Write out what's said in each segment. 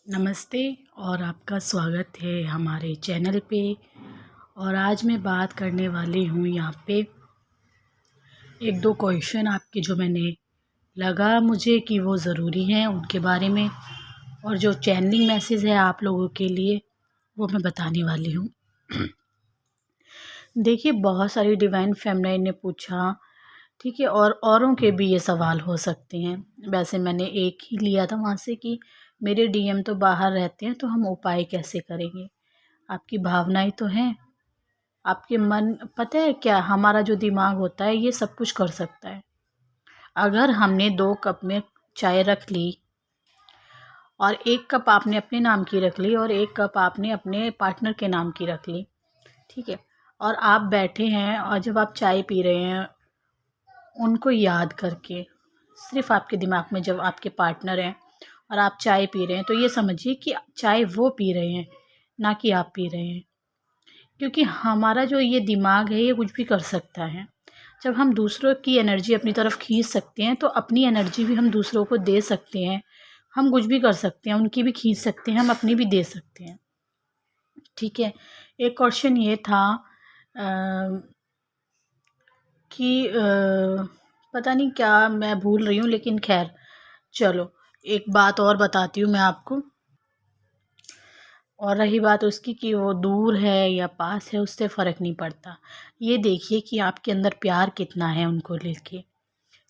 नमस्ते और आपका स्वागत है हमारे चैनल पे। और आज मैं बात करने वाली हूँ यहाँ पे एक दो क्वेश्चन आपके जो मैंने लगा मुझे कि वो ज़रूरी हैं उनके बारे में, और जो चैनलिंग मैसेज है आप लोगों के लिए वो मैं बताने वाली हूँ। देखिए, बहुत सारी डिवाइन फेमिनाइन ने पूछा, ठीक है, और औरों के भी ये सवाल हो सकते हैं। वैसे मैंने एक ही लिया था वहाँ से कि मेरे डीएम तो बाहर रहते हैं, तो हम उपाय कैसे करेंगे। आपकी भावनाएं तो हैं, आपके मन, पता है क्या, हमारा जो दिमाग होता है ये सब कुछ कर सकता है। अगर हमने 2 कप में चाय रख ली और 1 कप आपने अपने नाम की रख ली और 1 कप आपने अपने पार्टनर के नाम की रख ली, ठीक है, और आप बैठे हैं और जब आप चाय पी रहे हैं उनको याद करके, सिर्फ आपके दिमाग में जब आपके पार्टनर हैं और आप चाय पी रहे हैं, तो ये समझिए कि चाय वो पी रहे हैं, ना कि आप पी रहे हैं। क्योंकि हमारा जो ये दिमाग है ये कुछ भी कर सकता है। जब हम दूसरों की एनर्जी अपनी तरफ खींच सकते हैं, तो अपनी एनर्जी भी हम दूसरों को दे सकते हैं। हम कुछ भी कर सकते हैं, उनकी भी खींच सकते हैं, हम अपनी भी दे सकते हैं, ठीक है। एक क्वेश्चन ये था कि पता नहीं क्या मैं भूल रही हूँ, लेकिन खैर चलो, एक बात और बताती हूँ मैं आपको। और रही बात उसकी कि वो दूर है या पास है, उससे फ़र्क नहीं पड़ता। ये देखिए कि आपके अंदर प्यार कितना है उनको लेके।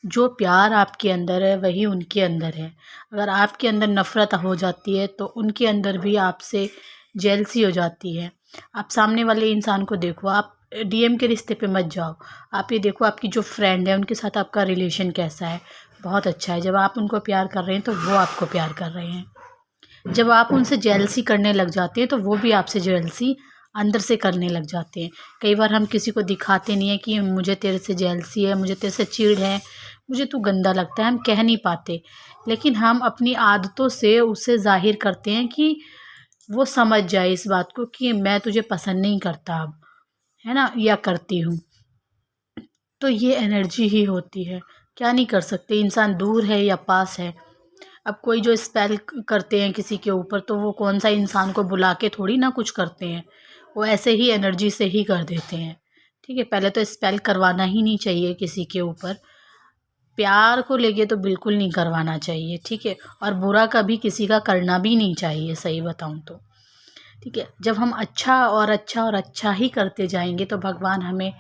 जो प्यार आपके अंदर है वही उनके अंदर है। अगर आपके अंदर नफ़रत हो जाती है तो उनके अंदर भी आपसे जेलसी हो जाती है। आप सामने वाले इंसान को देखो, आप डीएम के रिश्ते पे मत जाओ। आप ये देखो आपकी जो फ्रेंड है उनके साथ आपका रिलेशन कैसा है। बहुत अच्छा है। जब आप उनको प्यार कर रहे हैं तो वो आपको प्यार कर रहे हैं। जब आप उनसे जेलसी करने लग जाते हैं तो वो भी आपसे जेलसी अंदर से करने लग जाते हैं। कई बार हम किसी को दिखाते नहीं है कि मुझे तेरे से जेलसी है, मुझे तेरे से चिढ़ है, मुझे तू गंदा लगता है, हम कह नहीं पाते। लेकिन हम अपनी आदतों से उसे ज़ाहिर करते हैं कि वो समझ जाए इस बात को कि मैं तुझे पसंद नहीं करता अब, है ना, या करती हूँ। तो ये एनर्जी ही होती है, क्या नहीं कर सकते। इंसान दूर है या पास है। अब कोई जो स्पेल करते हैं किसी के ऊपर, तो वो कौन सा इंसान को बुला के थोड़ी ना कुछ करते हैं, वो ऐसे ही एनर्जी से ही कर देते हैं, ठीक है। पहले तो स्पेल करवाना ही नहीं चाहिए किसी के ऊपर। प्यार को लेके तो बिल्कुल नहीं करवाना चाहिए, ठीक है। और बुरा कभी किसी का करना भी नहीं चाहिए, सही बताऊं तो, ठीक है। जब हम अच्छा और अच्छा और अच्छा ही करते जाएंगे तो भगवान हमें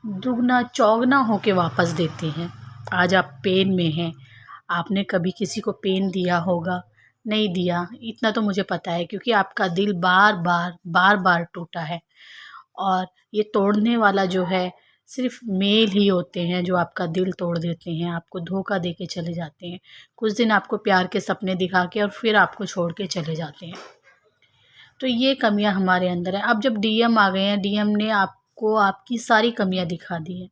दुगना चौगना होके वापस देते हैं। आज आप पेन में हैं, आपने कभी किसी को पेन दिया होगा? नहीं दिया, इतना तो मुझे पता है, क्योंकि आपका दिल बार बार बार बार टूटा है। और ये तोड़ने वाला जो है, सिर्फ मेल ही होते हैं जो आपका दिल तोड़ देते हैं, आपको धोखा दे के चले जाते हैं। कुछ दिन आपको प्यार के सपने दिखा के और फिर आपको छोड़ के चले जाते हैं। तो ये कमियां हमारे अंदर है। अब जब डीएम आ गए हैं, डीएम ने आपको आपकी सारी कमियां दिखा दी हैं।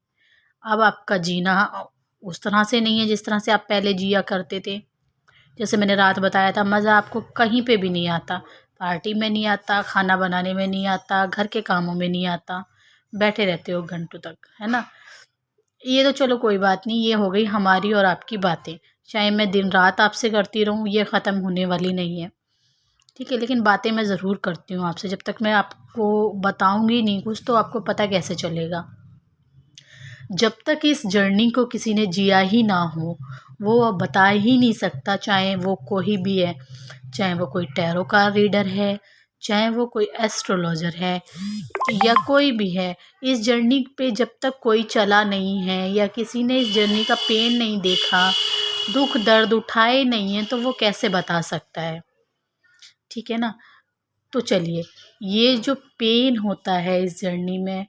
अब आपका जीना उस तरह से नहीं है जिस तरह से आप पहले जिया करते थे। जैसे मैंने रात बताया था, मज़ा आपको कहीं पे भी नहीं आता। पार्टी में नहीं आता, खाना बनाने में नहीं आता, घर के कामों में नहीं आता, बैठे रहते हो घंटों तक, है ना। ये तो चलो कोई बात नहीं, ये हो गई हमारी और आपकी बातें। चाहे मैं दिन रात आपसे करती रहूँ, ये ख़त्म होने वाली नहीं है, ठीक है। लेकिन बातें मैं ज़रूर करती हूँ आपसे। जब तक मैं आपको बताऊँगी नहीं कुछ, तो आपको पता कैसे चलेगा। जब तक इस जर्नी को किसी ने जिया ही ना हो, वो बता ही नहीं सकता। चाहे वो कोई भी है, चाहे वो कोई टैरो का रीडर है, चाहे वो कोई एस्ट्रोलॉजर है, या कोई भी है। इस जर्नी पे जब तक कोई चला नहीं है या किसी ने इस जर्नी का पेन नहीं देखा, दुख दर्द उठाए नहीं है, तो वो कैसे बता सकता है, ठीक है ना। तो चलिए, ये जो पेन होता है इस जर्नी में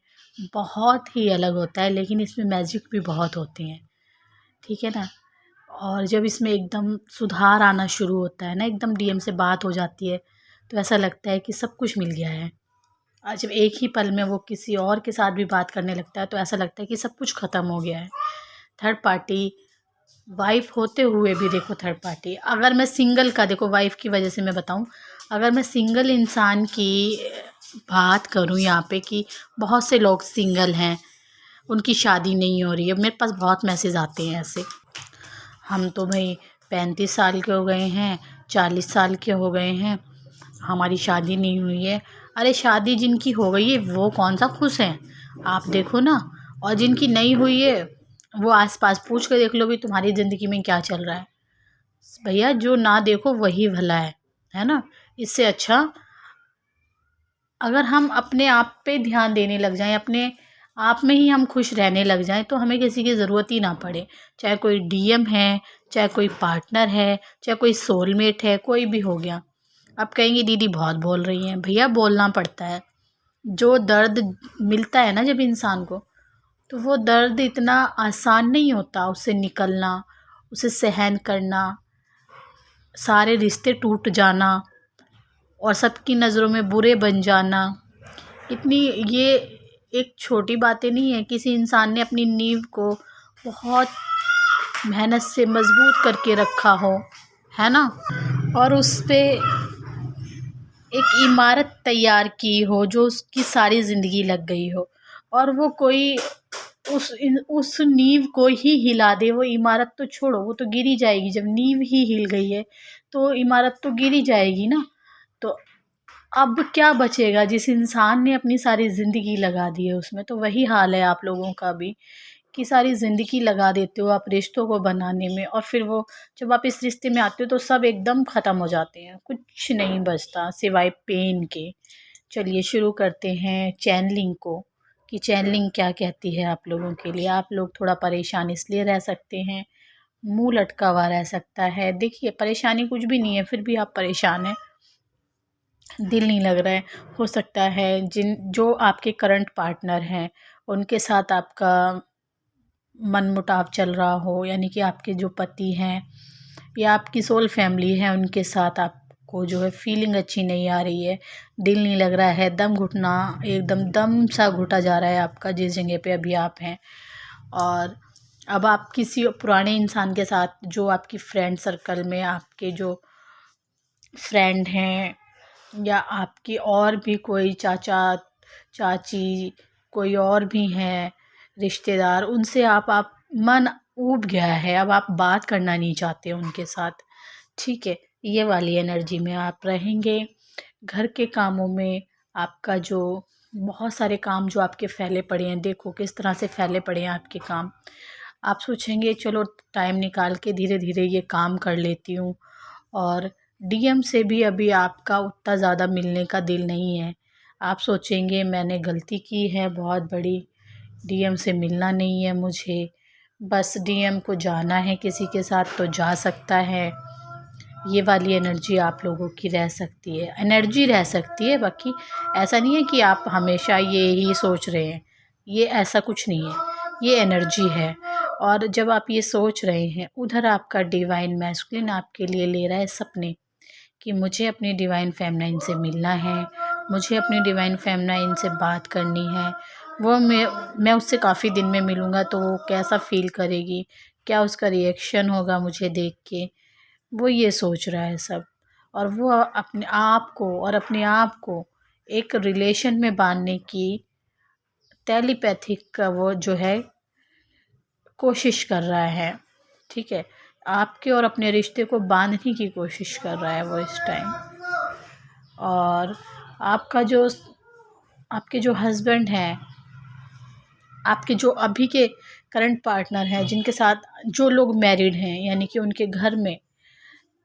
बहुत ही अलग होता है, लेकिन इसमें मैजिक भी बहुत होते हैं, ठीक है ना। और जब इसमें एकदम सुधार आना शुरू होता है ना, एकदम डीएम से बात हो जाती है, तो ऐसा लगता है कि सब कुछ मिल गया है। और जब एक ही पल में वो किसी और के साथ भी बात करने लगता है, तो ऐसा लगता है कि सब कुछ ख़त्म हो गया है। थर्ड पार्टी, वाइफ़ होते हुए भी देखो थर्ड पार्टी। अगर मैं सिंगल का, देखो वाइफ़ की वजह से मैं बताऊँ, अगर मैं सिंगल इंसान की बात करूँ यहाँ पे, कि बहुत से लोग सिंगल हैं, उनकी शादी नहीं हो रही है। मेरे पास बहुत मैसेज आते हैं ऐसे। हम तो भाई 35 साल के हो गए हैं, 40 साल के हो गए हैं, हमारी शादी नहीं हुई है। अरे शादी जिनकी हो गई है वो कौन सा खुश हैं, आप देखो ना। और जिनकी नहीं हुई है वो आस-पास पूछ के देख लो भी तुम्हारी ज़िंदगी में क्या चल रहा है। भैया जो ना देखो वही भला है ना? इससे अच्छा अगर हम अपने आप पे ध्यान देने लग जाएँ, अपने आप में ही हम खुश रहने लग जाएँ, तो हमें किसी की ज़रूरत ही ना पड़े। चाहे कोई डीएम है, चाहे कोई पार्टनर है, चाहे कोई सोलमेट है, कोई भी हो गया। आप कहेंगी दीदी बहुत बोल रही हैं, भैया बोलना पड़ता है। जो दर्द मिलता है ना जब इंसान को, तो वो दर्द इतना आसान नहीं होता उससे निकलना, उसे सहन करना, सारे रिश्ते टूट जाना और सबकी नज़रों में बुरे बन जाना। इतनी ये एक छोटी बातें नहीं है। किसी इंसान ने अपनी नींव को बहुत मेहनत से मजबूत करके रखा हो, है ना, और उस पे एक इमारत तैयार की हो जो उसकी सारी ज़िंदगी लग गई हो, और वो कोई उस नींव को ही हिला दे। वो इमारत तो छोड़ो, वो तो गिर ही जाएगी। जब नींव ही हिल गई है तो इमारत तो गिर ही जाएगी ना। तो अब क्या बचेगा? जिस इंसान ने अपनी सारी ज़िंदगी लगा दी है उसमें, तो वही हाल है आप लोगों का भी, कि सारी ज़िंदगी लगा देते हो आप रिश्तों को बनाने में, और फिर वो जब आप इस रिश्ते में आते हो तो सब एकदम ख़त्म हो जाते हैं, कुछ नहीं बचता सिवाय पेन के। चलिए शुरू करते हैं चैनलिंग को, कि चैनलिंग क्या कहती है आप लोगों के लिए। आप लोग थोड़ा परेशान इसलिए रह सकते हैं, मुँह लटका हुआ रह सकता है। देखिए परेशानी कुछ भी नहीं है, फिर भी आप परेशान हैं, दिल नहीं लग रहा है। हो सकता है जो आपके करंट पार्टनर हैं उनके साथ आपका मनमुटाव चल रहा हो, यानी कि आपके जो पति हैं या आपकी सोल फैमिली है उनके साथ आपको जो है फीलिंग अच्छी नहीं आ रही है, दिल नहीं लग रहा है, दम घुटना एकदम दम सा घुटा जा रहा है आपका जिस जगह पे अभी आप हैं। और अब आप किसी पुराने इंसान के साथ, जो आपकी फ्रेंड सर्कल में आपके जो फ्रेंड हैं या आपकी और भी कोई चाचा चाची कोई और भी हैं रिश्तेदार, उनसे आप मन ऊब गया है, अब आप बात करना नहीं चाहते उनके साथ, ठीक है। ये वाली एनर्जी में आप रहेंगे। घर के कामों में आपका जो बहुत सारे काम जो आपके फैले पड़े हैं, देखो किस तरह से फैले पड़े हैं आपके काम। आप सोचेंगे चलो टाइम निकाल के धीरे धीरे ये काम कर लेती हूँ, और डीएम से भी अभी आपका उतना ज़्यादा मिलने का दिल नहीं है। आप सोचेंगे मैंने गलती की है बहुत बड़ी, डीएम से मिलना नहीं है मुझे, बस डीएम को जाना है किसी के साथ तो जा सकता है। ये वाली एनर्जी आप लोगों की रह सकती है, एनर्जी रह सकती है। बाकी ऐसा नहीं है कि आप हमेशा ये ही सोच रहे हैं, ये ऐसा कुछ नहीं है, ये एनर्जी है। और जब आप ये सोच रहे हैं, उधर आपका डिवाइन मैस्कुलिन आपके लिए ले रहा है सपने, कि मुझे अपनी डिवाइन फेमिनाइन से मिलना है, मुझे अपनी डिवाइन फेमिनाइन से बात करनी है। वो मैं उससे काफ़ी दिन में मिलूँगा तो वो कैसा फ़ील करेगी, क्या उसका रिएक्शन होगा मुझे देख के, वो ये सोच रहा है सब। और वो अपने आप को एक रिलेशन में बांधने की टेलीपैथिक का वो जो है कोशिश कर रहा है, ठीक है। आपके और अपने रिश्ते को बांधने की कोशिश कर रहा है वो इस टाइम। और आपके जो हस्बैंड हैं, आपके जो अभी के करंट पार्टनर हैं, जिनके साथ जो लोग मैरिड हैं, यानी कि उनके घर में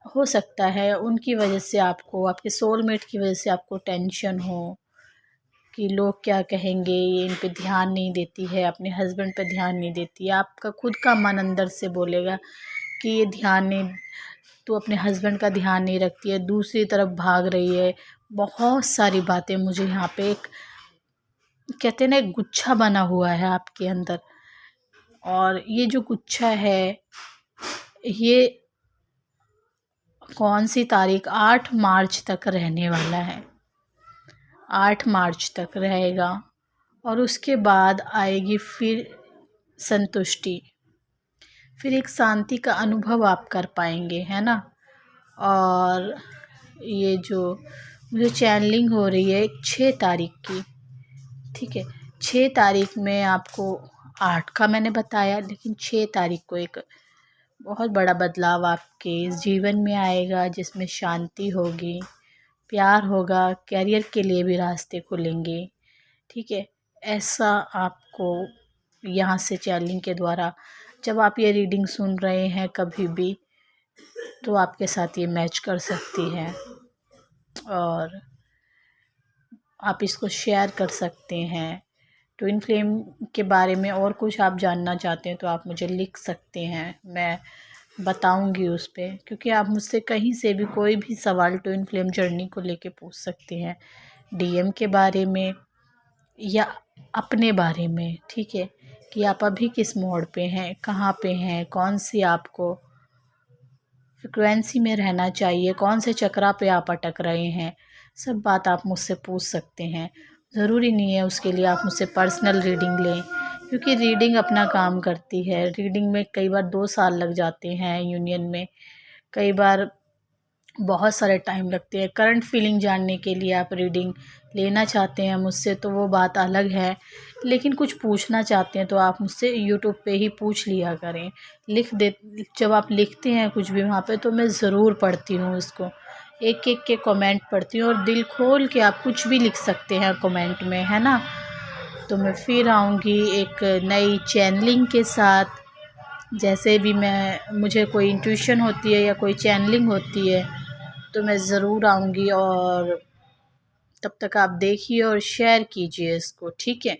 हो सकता है उनकी वजह से आपको, आपके सोलमेट की वजह से आपको टेंशन हो कि लोग क्या कहेंगे, ये इन पे ध्यान नहीं देती है, अपने हस्बैंड पे ध्यान नहीं देती है। आपका खुद का मन अंदर से बोलेगा कि ये ध्यान नहीं, तू अपने हस्बैंड का ध्यान नहीं रखती है, दूसरी तरफ भाग रही है। बहुत सारी बातें मुझे यहाँ पे एक कहते हैं ना, एक गुच्छा बना हुआ है आपके अंदर। और ये जो गुच्छा है ये कौन सी तारीख, 8 मार्च तक रहने वाला है, 8 मार्च तक रहेगा। और उसके बाद आएगी फिर संतुष्टि, फिर एक शांति का अनुभव आप कर पाएंगे, है ना। और ये जो मुझे चैनलिंग हो रही है 6 तारीख की, ठीक है। 6 तारीख में आपको 8 का मैंने बताया, लेकिन 6 तारीख को एक बहुत बड़ा बदलाव आपके इस जीवन में आएगा, जिसमें शांति होगी, प्यार होगा, करियर के लिए भी रास्ते खुलेंगे। ठीक है, ऐसा आपको यहाँ से चैनलिंग के द्वारा, जब आप ये रीडिंग सुन रहे हैं कभी भी, तो आपके साथ ये मैच कर सकती है और आप इसको शेयर कर सकते हैं। ट्विन फ्लेम के बारे में और कुछ आप जानना चाहते हैं तो आप मुझे लिख सकते हैं, मैं बताऊंगी उस पे, क्योंकि आप मुझसे कहीं से भी कोई भी सवाल ट्विन फ्लेम जर्नी को लेके पूछ सकते हैं, डीएम के बारे में या अपने बारे में। ठीक है, कि आप अभी किस मोड पे हैं, कहाँ पे हैं, कौन सी आपको फ्रिक्वेंसी में रहना चाहिए, कौन से चक्रा पे आप अटक रहे हैं, सब बात आप मुझसे पूछ सकते हैं। ज़रूरी नहीं है उसके लिए आप मुझसे पर्सनल रीडिंग लें, क्योंकि रीडिंग अपना काम करती है। रीडिंग में कई बार 2 साल लग जाते हैं यूनियन में, कई बार बहुत सारे टाइम लगते हैं। करंट फीलिंग जानने के लिए आप रीडिंग लेना चाहते हैं मुझसे तो वो बात अलग है, लेकिन कुछ पूछना चाहते हैं तो आप मुझसे यूट्यूब पे ही पूछ लिया करें। लिख दे जब आप लिखते हैं कुछ भी वहाँ पे, तो मैं ज़रूर पढ़ती हूँ उसको, एक एक के कमेंट पढ़ती हूँ, और दिल खोल के आप कुछ भी लिख सकते हैं कमेंट में, है ना। तो मैं फिर आऊँगी एक नई चैनलिंग के साथ। जैसे भी मुझे कोई इंट्यूशन होती है या कोई चैनलिंग होती है तो मैं ज़रूर आऊँगी, और तब तक आप देखिए और शेयर कीजिए इसको, ठीक है।